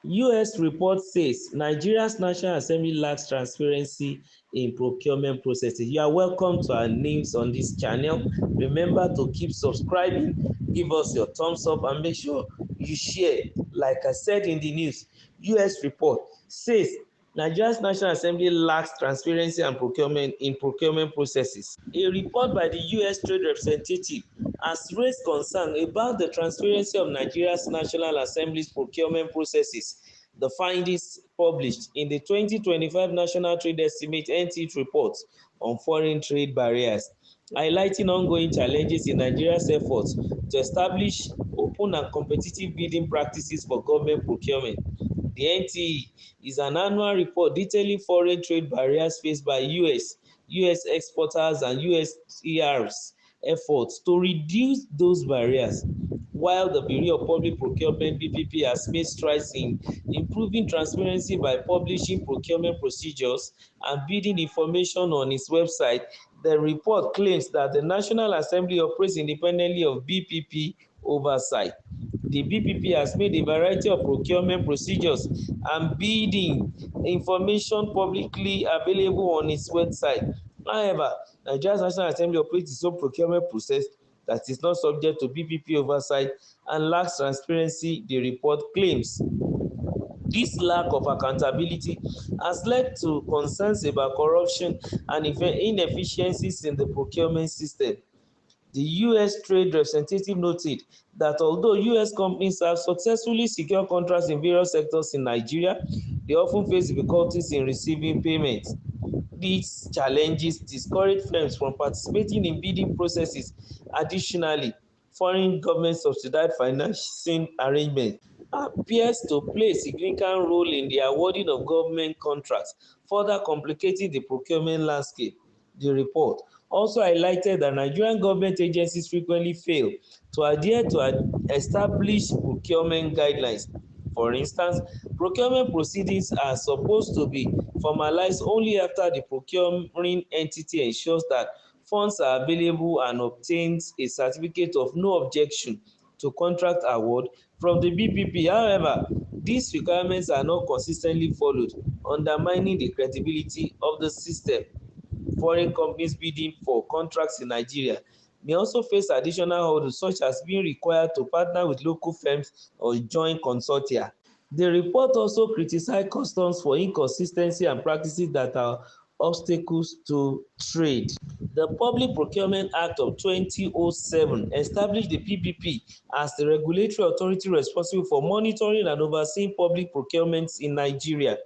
US report says Nigeria's National Assembly lacks transparency in procurement processes. You are welcome to our news on this channel. Remember to keep subscribing, give us your thumbs up, and make sure you share. Like I said in the news, US report says Nigeria's National Assembly lacks transparency and procurement processes. A report by the US Trade Representative has raised concern about the transparency of Nigeria's National Assembly's procurement processes. The findings published in the 2025 National Trade Estimate (NT) report on foreign trade barriers, highlighting ongoing challenges in Nigeria's efforts to establish open and competitive bidding practices for government procurement. The NTE is an annual report detailing foreign trade barriers faced by US exporters and USTR's efforts to reduce those barriers. While the Bureau of Public Procurement (BPP) has made strides in improving transparency by publishing procurement procedures and bidding information on its website, the report claims that the National Assembly operates independently of BPP oversight. The BPP has made a variety of procurement procedures and bidding information publicly available on its website. However, Nigeria's National Assembly operates its own procurement process that is not subject to BPP oversight and lacks transparency, the report claims. This lack of accountability has led to concerns about corruption and inefficiencies in the procurement system. The US Trade Representative noted that although US companies have successfully secured contracts in various sectors in Nigeria, they often face difficulties in receiving payments. These challenges discourage firms from participating in bidding processes. Additionally, foreign government subsidized financing arrangements appears to play a significant role in the awarding of government contracts, further complicating the procurement landscape. The report also highlighted that Nigerian government agencies frequently fail to adhere to established procurement guidelines. For instance, procurement proceedings are supposed to be formalized only after the procuring entity ensures that funds are available and obtains a certificate of no objection to contract award from the BPP. However, these requirements are not consistently followed, undermining the credibility of the system. Foreign companies bidding for contracts in Nigeria may also face additional hurdles, such as being required to partner with local firms or join consortia. The report also criticized customs for inconsistency and practices that are obstacles to trade. The Public Procurement Act of 2007 established the PPP as the regulatory authority responsible for monitoring and overseeing public procurements in Nigeria.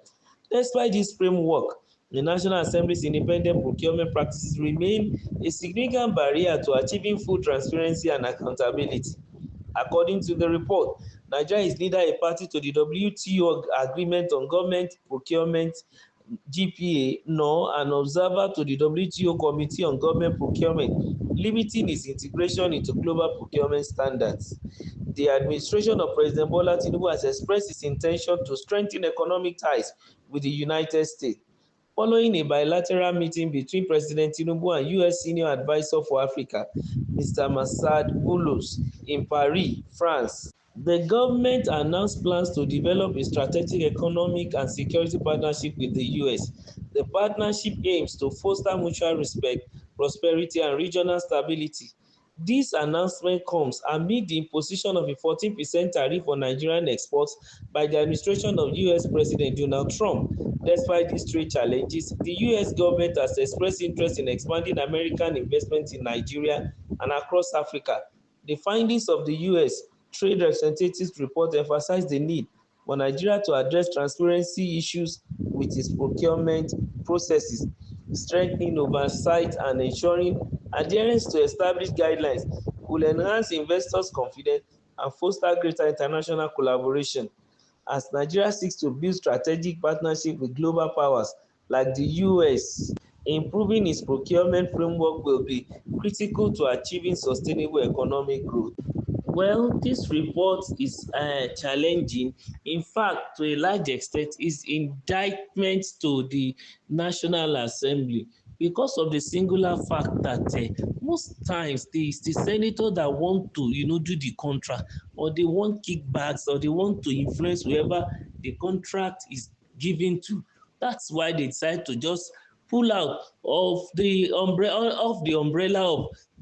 Despite this framework, the National Assembly's independent procurement practices remain a significant barrier to achieving full transparency and accountability. According to the report, Nigeria is neither a party to the WTO Agreement on Government Procurement (GPA) nor an observer to the WTO Committee on Government Procurement, limiting its integration into global procurement standards. The administration of President Bola Tinubu has expressed its intention to strengthen economic ties with the United States. Following a bilateral meeting between President Tinubu and US Senior Advisor for Africa, Mr. Massad Boulos, in Paris, France, the government announced plans to develop a strategic economic and security partnership with the US. The partnership aims to foster mutual respect, prosperity, and regional stability. This announcement comes amid the imposition of a 14% tariff on Nigerian exports by the administration of US President Donald Trump. Despite these trade challenges, the US government has expressed interest in expanding American investment in Nigeria and across Africa. The findings of the US Trade Representatives report emphasize the need for Nigeria to address transparency issues with its procurement processes, strengthening oversight and ensuring adherence to established guidelines will enhance investors' confidence and foster greater international collaboration. As Nigeria seeks to build strategic partnerships with global powers like the US, improving its procurement framework will be critical to achieving sustainable economic growth. Well, this report is challenging. In fact, to a large extent, is indictment to the National Assembly because of the singular fact that most times the senator that want to do the contract, or they want kickbacks, or they want to influence whoever the contract is given to. That's why they decide to just pull out of the umbrella of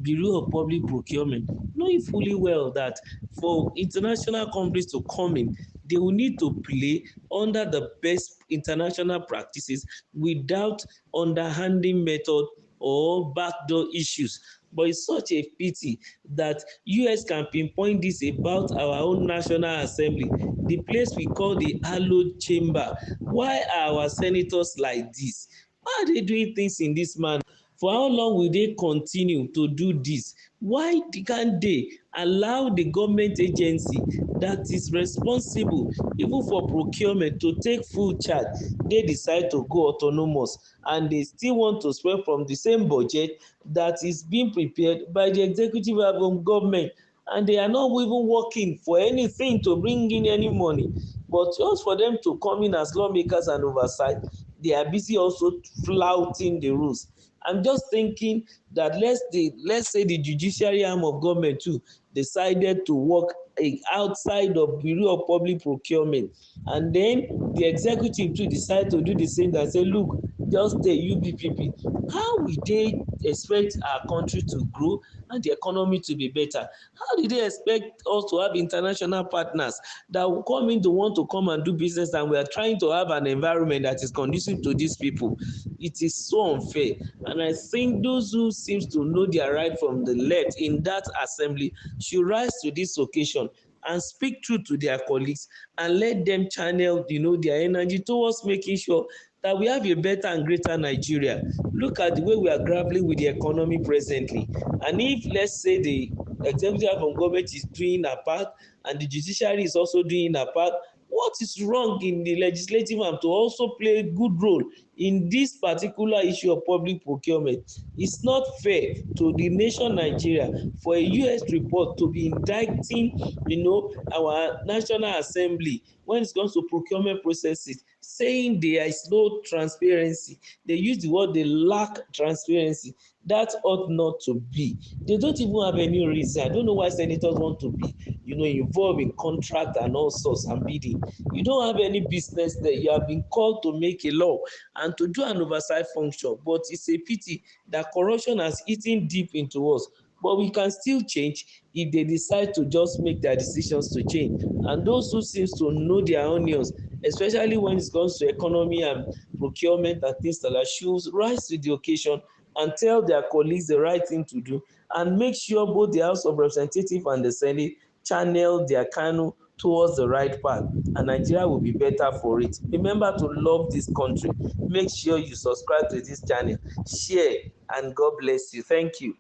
Bureau of Public Procurement, knowing fully well that for international companies to come in, they will need to play under the best international practices without underhanding method or backdoor issues. But it's such a pity that US can pinpoint this about our own National Assembly, the place we call the hallowed chamber. Why are our senators like this? Why are they doing things in this manner? For how long will they continue to do this? Why can't they allow the government agency that is responsible even for procurement to take full charge? They decide to go autonomous and they still want to spend from the same budget that is being prepared by the executive arm of government, and they are not even working for anything to bring in any money, but just for them to come in as lawmakers and oversight, they are busy also flouting the rules. I'm just thinking that let's say the judiciary arm of government too decided to work outside of Bureau of Public Procurement, and then the executive too decide to do the same and say, look, just stay UBPP. How will they expect our country to grow and the economy to be better? How do they expect us to have international partners that will come in to want to come and do business, and we are trying to have an environment that is conducive to these people? It is so unfair, and I think those who seems to know their right from the left in that assembly should rise to this occasion and speak truth to their colleagues and let them channel their energy towards making sure that we have a better and greater Nigeria. Look at the way we are grappling with the economy presently, and if let's say the executive arm of government is doing a part and the judiciary is also doing a part, what is wrong in the legislative arm to also play a good role in this particular issue of public procurement? It's not fair to the nation Nigeria for a US report to be indicting our National Assembly when it comes to procurement processes, saying there is no transparency. They use the word they lack transparency. That ought not to be. They don't even have any reason. I don't know why senators want to be involved in contract and all sorts and bidding. You don't have any business there. You have been called to make a law and to do an oversight function, but it's a pity that corruption has eaten deep into us. But we can still change if they decide to just make their decisions to change. And those who seems to know their onions, especially when it comes to economy and procurement and things like that, should rise to the occasion and tell their colleagues the right thing to do, and make sure both the House of Representatives and the Senate channel their canoe towards the right path, and Nigeria will be better for it. Remember to love this country. Make sure you subscribe to this channel, share, and God bless you. Thank you.